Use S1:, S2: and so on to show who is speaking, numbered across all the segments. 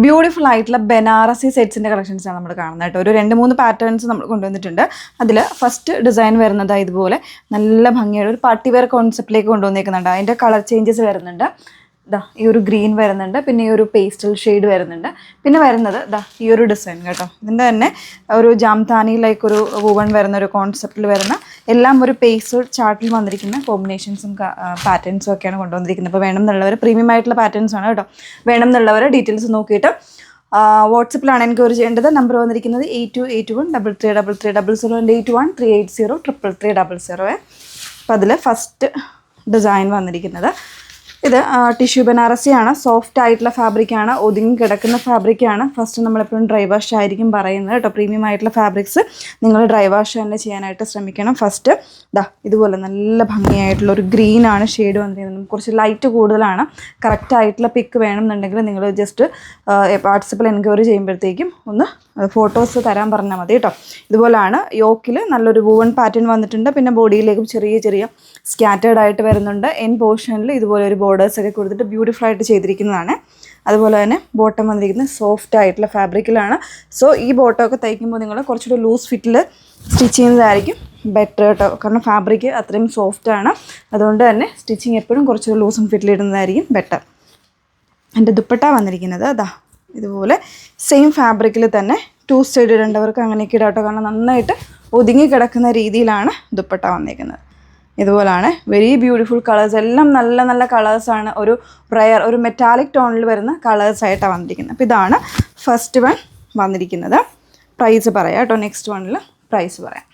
S1: Beautiful ആയിട്ടുള്ള ബനാറസി സെറ്റ്സിൻ്റെ കളക്ഷൻസാണ് നമ്മൾ കാണുന്നത് കേട്ടോ. ഒരു 2-3 പാറ്റേൺസ് നമ്മൾ കൊണ്ടുവന്നിട്ടുണ്ട്. അതിൽ ഫസ്റ്റ് ഡിസൈൻ വരുന്നത് ഇതുപോലെ നല്ല ഭംഗിയുള്ള ഒരു പാർട്ടി വെയർ കോൺസെപ്റ്റിലേക്ക് കൊണ്ടുവന്നേക്കുന്നുണ്ട്. അതിൻ്റെ കളർ ചേഞ്ചസ് വരുന്നുണ്ട്. ഈ ഒരു ഗ്രീൻ വരുന്നുണ്ട്, പിന്നെ ഈ ഒരു പേസ്റ്റൽ ഷെയ്ഡ് വരുന്നുണ്ട്, പിന്നെ വരുന്നത് ഈ ഒരു ഡിസൈൻ കേട്ടോ. ഇതിൻ്റെ തന്നെ ഒരു ജാംതാനി ലൈക്ക് ഒരു വൂവൺ വരുന്ന ഒരു കോൺസെപ്റ്റിൽ വരുന്ന എല്ലാം ഒരു പേസ്റ്റൽ ചാർട്ടിൽ വന്നിരിക്കുന്ന കോമ്പിനേഷൻസും പാറ്റേൺസും ഒക്കെയാണ് കൊണ്ടുവന്നിരിക്കുന്നത്. അപ്പോൾ വേണം എന്നുള്ളവർ പ്രീമിയം ആയിട്ടുള്ള പാറ്റേൺസ് ആണ് കേട്ടോ. വേണം എന്നുള്ളവർ ഡീറ്റെയിൽസ് നോക്കിയിട്ട് വാട്സപ്പിലാണ് എൻക്വയറി ചെയ്യേണ്ടത്. നമ്പർ വന്നിരിക്കുന്നത് 8281333300 and 8138038000. അപ്പോൾ അതിൽ ഫസ്റ്റ് ഡിസൈൻ വന്നിരിക്കുന്നത് ഇത് ടിഷ്യൂ ബനാറസിയാണ്. സോഫ്റ്റ് ആയിട്ടുള്ള ഫാബ്രിക്കാണ്, ഒതുങ്ങി കിടക്കുന്ന ഫാബ്രിക്കാണ്. ഫസ്റ്റ് നമ്മളെപ്പോഴും ഡ്രൈ വാഷ് ആയിരിക്കും പറയുന്നത് കേട്ടോ. പ്രീമിയം ആയിട്ടുള്ള ഫാബ്രിക്സ് നിങ്ങൾ ഡ്രൈ വാഷ് തന്നെ ചെയ്യാനായിട്ട് ശ്രമിക്കണം. ഫസ്റ്റ് ഇതുപോലെ നല്ല ഭംഗിയായിട്ടുള്ള ഒരു ഗ്രീനാണ് ഷെയ്ഡ് വന്നിരിക്കുന്നത്. കുറച്ച് ലൈറ്റ് കൂടുതലാണ്. കറക്റ്റ് ആയിട്ടുള്ള പിക്ക് വേണമെന്നുണ്ടെങ്കിൽ നിങ്ങൾ ജസ്റ്റ് വാട്സപ്പിൽ എൻക്വയറി ചെയ്യുമ്പോഴത്തേക്കും ഒന്ന് ഫോട്ടോസ് തരാൻ പറഞ്ഞാൽ മതി കേട്ടോ. ഇതുപോലെയാണ് യോക്കിൽ നല്ലൊരു വൂവൺ പാറ്റേൺ വന്നിട്ടുണ്ട്. പിന്നെ ബോഡിയിലേക്കും ചെറിയ ചെറിയ സ്കാറ്റേർഡ് ആയിട്ട് വരുന്നുണ്ട്. എൻ പോർഷനിൽ ഇതുപോലെ ഒരു ബോർഡേഴ്സൊക്കെ കൊടുത്തിട്ട് ബ്യൂട്ടിഫുൾ ആയിട്ട് ചെയ്തിരിക്കുന്നതാണ്. അതുപോലെ തന്നെ ബോട്ടം വന്നിരിക്കുന്നത് സോഫ്റ്റ് ആയിട്ടുള്ള ഫാബ്രിക്കിലാണ്. സോ ഈ ബോട്ടമൊക്കെ തയ്ക്കുമ്പോൾ നിങ്ങൾ കുറച്ചുകൂടി ലൂസ് ഫിറ്റിൽ സ്റ്റിച്ച് ചെയ്യുന്നതായിരിക്കും ബെറ്റർ കേട്ടോ. കാരണം ഫാബ്രിക് അത്രയും സോഫ്റ്റ് ആണ്. അതുകൊണ്ട് തന്നെ സ്റ്റിച്ചിങ് എപ്പോഴും കുറച്ചുകൂടി ലൂസും ഫിറ്റിലിടുന്നതായിരിക്കും ബെറ്റർ. എൻ്റെ ദുപ്പട്ട വന്നിരിക്കുന്നത് ഇതുപോലെ സെയിം ഫാബ്രിക്കിൽ തന്നെ 2 സൈഡ് ഇടേണ്ടവർക്ക് അങ്ങനെയൊക്കെ ഇടാം കേട്ടോ. കാരണം നന്നായിട്ട് ഒതുങ്ങി കിടക്കുന്ന രീതിയിലാണ് ദുപ്പട്ട വന്നിരിക്കുന്നത്. ഇതുപോലാണ് വെരി ബ്യൂട്ടിഫുൾ കളേഴ്സ്, എല്ലാം നല്ല നല്ല കളേഴ്സാണ്. ഒരു റയർ ഒരു മെറ്റാലിക് ടോണിൽ വരുന്ന കളേഴ്സായിട്ടാണ് വന്നിരിക്കുന്നത്. അപ്പോൾ ഇതാണ് ഫസ്റ്റ് വൺ വന്നിരിക്കുന്നത്. പ്രൈസ് പറയാം കേട്ടോ. നെക്സ്റ്റ് വണ്ണിൽ പ്രൈസ് പറയാം.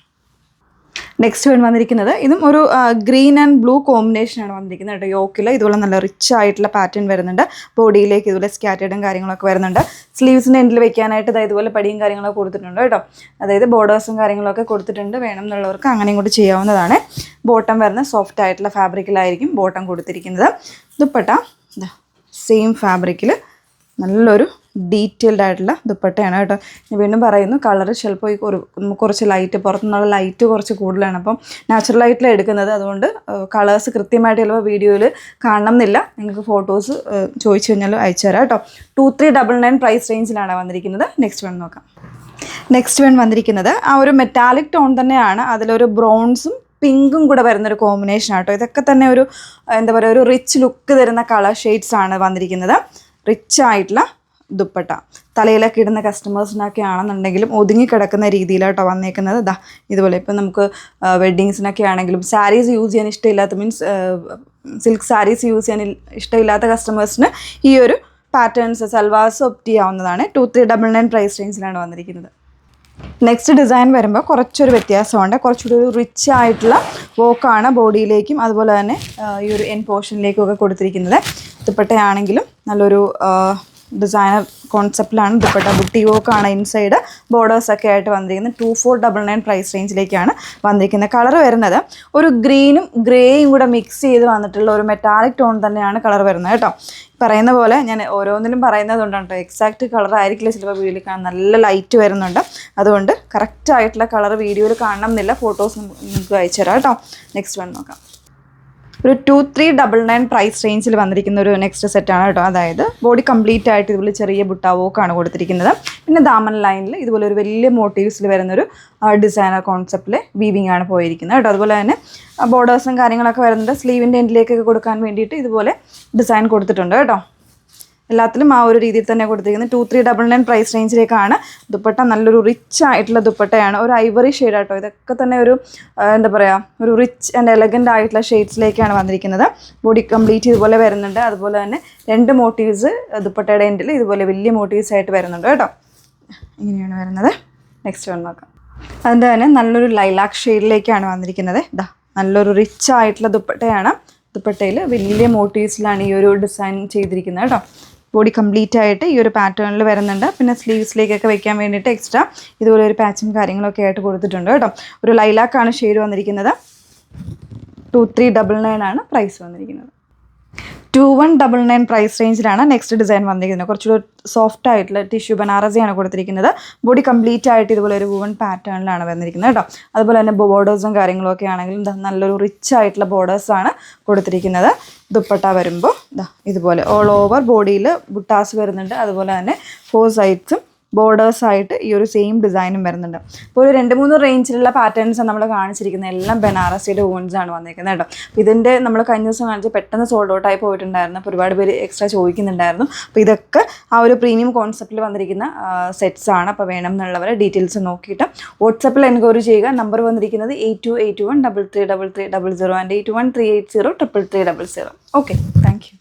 S1: നെക്സ്റ്റ് വൺ വന്നിരിക്കുന്നത് ഇതും ഒരു ഗ്രീൻ ആൻഡ് ബ്ലൂ കോമ്പിനേഷനാണ് വന്നിരിക്കുന്നത് കേട്ടോ. യോക്കിൽ ഇതുപോലെ നല്ല റിച്ച് ആയിട്ടുള്ള പാറ്റേൺ വരുന്നുണ്ട്. ബോഡിയിലേക്ക് ഇതുപോലെ സ്കാറ്റേർഡും കാര്യങ്ങളൊക്കെ വരുന്നുണ്ട്. സ്ലീവ്സിൻ്റെ എൻഡിൽ വെക്കാനായിട്ട് ഇതുപോലെ പടിയും കാര്യങ്ങളൊക്കെ കൊടുത്തിട്ടുണ്ട് കേട്ടോ. അതായത് ബോർഡേഴ്സും കാര്യങ്ങളൊക്കെ കൊടുത്തിട്ടുണ്ട്. വേണം എന്നുള്ളവർക്ക് അങ്ങനെയും കൂടി ചെയ്യാവുന്നതാണ്. ബോട്ടം വരുന്ന സോഫ്റ്റ് ആയിട്ടുള്ള ഫാബ്രിക്കിലായിരിക്കും ബോട്ടം കൊടുത്തിരിക്കുന്നത്. ദുപ്പട്ട സെയിം ഫാബ്രിക്കിൽ നല്ലൊരു ഡീറ്റെയിൽഡ് ആയിട്ടുള്ള ദുപ്പട്ടയാണ് കേട്ടോ. ഞാൻ വീണ്ടും പറയുന്നു, കളർ ചിലപ്പോൾ ഈ കുറച്ച് ലൈറ്റ്, പുറത്തുനിന്നുള്ള ലൈറ്റ് കുറച്ച് കൂടുതലാണ്. അപ്പം നാച്ചുറൽ ലൈറ്റിലാണ് എടുക്കുന്നത്. അതുകൊണ്ട് കളേഴ്സ് കൃത്യമായിട്ട് ചിലപ്പോൾ വീഡിയോയിൽ കാണണം എന്നില്ല. നിങ്ങൾക്ക് ഫോട്ടോസ് ചോദിച്ചു കഴിഞ്ഞാൽ അയച്ചു തരാം കേട്ടോ. 2399 പ്രൈസ് റേഞ്ചിലാണ് വന്നിരിക്കുന്നത്. നെക്സ്റ്റ് വൺ നോക്കാം. നെക്സ്റ്റ് വൺ വന്നിരിക്കുന്നത് ഒരു മെറ്റാലിക് ടോൺ തന്നെയാണ്. അതിലൊരു ബ്രൗൺസും പിങ്കും കൂടെ വരുന്നൊരു കോമ്പിനേഷൻ ആട്ടോ. ഇതൊക്കെ തന്നെ ഒരു എന്താ പറയുക, ഒരു റിച്ച് ലുക്ക് തരുന്ന കളർ ഷെയ്ഡ്സ് ആണ് വന്നിരിക്കുന്നത്. റിച്ച് ആയിട്ടുള്ള ദുപ്പട്ട തലയിലൊക്കെ ഇടുന്ന കസ്റ്റമേഴ്സിനൊക്കെ ആണെന്നുണ്ടെങ്കിലും ഒതുങ്ങി കിടക്കുന്ന രീതിയിലാട്ടോ വന്നേക്കുന്നത്. ഇതുപോലെ ഇപ്പം നമുക്ക് വെഡ്ഡിങ്സിനൊക്കെ ആണെങ്കിലും സാരീസ് യൂസ് ചെയ്യാൻ ഇഷ്ടമില്ലാത്ത സിൽക്ക് സാരീസ് യൂസ് ചെയ്യാൻ ഇഷ്ടമില്ലാത്ത കസ്റ്റമേഴ്സിന് ഈ ഒരു പാറ്റേൺസ് സൽവാർസ് ഒപ്റ്റ് ചെയ്യാവുന്നതാണ്. 2399 പ്രൈസ് റേഞ്ചിലാണ് വന്നിരിക്കുന്നത്. നെക്സ്റ്റ് ഡിസൈൻ വരുമ്പോൾ കുറച്ചൊരു വ്യത്യാസമുണ്ട്. കുറച്ചുകൂടി ഒരു റിച്ച് ആയിട്ടുള്ള വോക്കാണ് ബോഡിയിലേക്കും അതുപോലെ തന്നെ ഈ ഒരു എൻ പോർഷനിലേക്കും ഒക്കെ കൊടുത്തിരിക്കുന്നത്. ദുപ്പട്ടയാണെങ്കിലും നല്ലൊരു ഡിസൈനർ കോൺസെപ്റ്റിലാണ് ദുപ്പട്ട. ബുട്ടി വോക്കാണ് ഇൻസൈഡ്, ബോർഡേഴ്സൊക്കെ ആയിട്ട് വന്നിരിക്കുന്നത്. 2499 പ്രൈസ് റേഞ്ചിലേക്കാണ് വന്നിരിക്കുന്നത്. കളർ വരുന്നത് ഒരു ഗ്രീനും ഗ്രേയും കൂടെ മിക്സ് ചെയ്ത് വന്നിട്ടുള്ള ഒരു മെറ്റാലിക് ടോൺ തന്നെയാണ് കളർ വരുന്നത് കേട്ടോ. പറയുന്ന പോലെ ഞാൻ ഓരോന്നിലും പറയുന്നത് കൊണ്ടാണ് കേട്ടോ. എക്സാക്റ്റ് കളർ ആയിരിക്കില്ല ചിലപ്പോൾ വീഡിയോയിൽ കാണാൻ. നല്ല ലൈറ്റ് വരുന്നുണ്ട്. അതുകൊണ്ട് കറക്റ്റ് ആയിട്ടുള്ള കളർ വീഡിയോയിൽ കാണണം എന്നില്ല. ഫോട്ടോസ് നിങ്ങൾക്ക് അയച്ചു തരാം കേട്ടോ. നെക്സ്റ്റ് വൺ നോക്കാം. ഒരു 2399 പ്രൈസ് റേഞ്ചിൽ വന്നിരിക്കുന്ന ഒരു നെക്സ്റ്റ് സെറ്റാണ് കേട്ടോ. അതായത് ബോഡി കംപ്ലീറ്റ് ആയിട്ട് ഇതുപോലെ ചെറിയ ബുട്ടാവോക്കാണ് കൊടുത്തിരിക്കുന്നത്. പിന്നെ ദാമൻ ലൈനിൽ ഇതുപോലെ ഒരു വലിയ മോട്ടീവ്സിൽ വരുന്നൊരു ഡിസൈനർ കോൺസെപ്റ്റിൽ വീവിങ് ആണ് പോയിരിക്കുന്നത് കേട്ടോ. അതുപോലെ തന്നെ ബോർഡേഴ്സും കാര്യങ്ങളൊക്കെ വരുന്നുണ്ട്. സ്ലീവിൻ്റെ എൻഡിലേക്കൊക്കെ കൊടുക്കാൻ വേണ്ടിയിട്ട് ഇതുപോലെ ഡിസൈൻ കൊടുത്തിട്ടുണ്ട് കേട്ടോ. എല്ലാത്തിലും ആ ഒരു രീതിയിൽ തന്നെ കൊടുത്തിരിക്കുന്നത്. 2399 പ്രൈസ് റേഞ്ചിലേക്കാണ്. ദുപ്പട്ട നല്ലൊരു റിച്ച് ആയിട്ടുള്ള ദുപ്പട്ടയാണ്. ഒരു ഐവറി ഷെയ്ഡ് ആട്ടോ. ഇതൊക്കെ തന്നെ ഒരു എന്താ പറയുക, ഒരു റിച്ച് ആൻഡ് എലഗൻ്റ് ആയിട്ടുള്ള ഷെയ്ഡ്സിലേക്കാണ് വന്നിരിക്കുന്നത്. ബോഡി കംപ്ലീറ്റ് ഇതുപോലെ വരുന്നുണ്ട്. അതുപോലെ തന്നെ 2 മോട്ടീവ്സ് ദുപ്പട്ടയുടെ എൻഡിൽ ഇതുപോലെ വലിയ മോട്ടീവ്സ് ആയിട്ട് വരുന്നുണ്ട് കേട്ടോ. ഇങ്ങനെയാണ് വരുന്നത്. നെക്സ്റ്റ് വൺ നോക്കാം. അതിൻ്റെ തന്നെ നല്ലൊരു ലൈലാക്ക് ഷെയ്ഡിലേക്കാണ് വന്നിരിക്കുന്നത്. നല്ലൊരു റിച്ച് ആയിട്ടുള്ള ദുപ്പട്ടയാണ്. ദുപ്പട്ടയിൽ വലിയ മോട്ടീവ്സിലാണ് ഈ ഒരു ഡിസൈൻ ചെയ്തിരിക്കുന്നത് കേട്ടോ. ബോഡി കംപ്ലീറ്റ് ആയിട്ട് ഈ ഒരു പാറ്റേണിൽ വരുന്നുണ്ട്. പിന്നെ സ്ലീവ്സിലേക്കൊക്കെ വെക്കാൻ വേണ്ടിയിട്ട് എക്സ്ട്രാ ഇതുപോലെ ഒരു പാച്ചും കാര്യങ്ങളൊക്കെ ആയിട്ട് കൊടുത്തിട്ടുണ്ട് കേട്ടോ. ഒരു ലൈലാക്കാണ് ഷെയ്ഡ് വന്നിരിക്കുന്നത്. 2399 ആണ് പ്രൈസ് വന്നിരിക്കുന്നത്. 2199 പ്രൈസ് റേഞ്ചിലാണ് നെക്സ്റ്റ് ഡിസൈൻ വന്നിരിക്കുന്നത്. കുറച്ചുകൂടി സോഫ്റ്റ് ആയിട്ടുള്ള ടിഷ്യൂ ബനാറസിയാണ് കൊടുത്തിരിക്കുന്നത്. ബോഡി കംപ്ലീറ്റ് ആയിട്ട് ഇതുപോലെ ഒരു വുവൺ പാറ്റേണിലാണ് വന്നിരിക്കുന്നത് കേട്ടോ. അതുപോലെ തന്നെ ബോർഡേഴ്സും കാര്യങ്ങളും ഒക്കെ ആണെങ്കിലും നല്ലൊരു റിച്ച് ആയിട്ടുള്ള ബോർഡേഴ്സാണ് കൊടുത്തിരിക്കുന്നത്. ദുപ്പട്ട വരുമ്പോൾ ഇതുപോലെ ഓൾ ഓവർ ബോഡിയിൽ ബുട്ടാസ് വരുന്നുണ്ട്. അതുപോലെ തന്നെ 4 സൈഡ്സും ബോർഡേഴ്സായിട്ട് ഈ ഒരു സെയിം ഡിസൈനും വരുന്നുണ്ട്. അപ്പോൾ ഒരു 2-3 റേഞ്ചിലുള്ള പാറ്റേൺസ് നമ്മൾ കാണിച്ചിരിക്കുന്നത് എല്ലാം ബനാറസിയുടെ വുവൺസാണ് വന്നിരിക്കുന്നത് കേട്ടോ. ഇതിൻ്റെ നമ്മൾ കഴിഞ്ഞ ദിവസം കാണിച്ച് പെട്ടെന്ന് സോൾഡ് ഔട്ട് ആയി പോയിട്ടുണ്ടായിരുന്നു. അപ്പോൾ ഒരുപാട് പേര് എക്സ്ട്രാ ചോദിക്കുന്നുണ്ടായിരുന്നു. അപ്പോൾ ഇതൊക്കെ ആ ഒരു പ്രീമിയം കോൺസെപ്റ്റിൽ വന്നിരിക്കുന്ന സെറ്റ്സ് ആണ്. അപ്പോൾ വേണം എന്നുള്ളവർ ഡീറ്റെയിൽസ് നോക്കിയിട്ട് വാട്സപ്പിൽ എൻക്വയറി ചെയ്യുക. നമ്പർ വന്നിരിക്കുന്നത് 8281333300 ആൻഡ് 8138033300. Okay, thank you.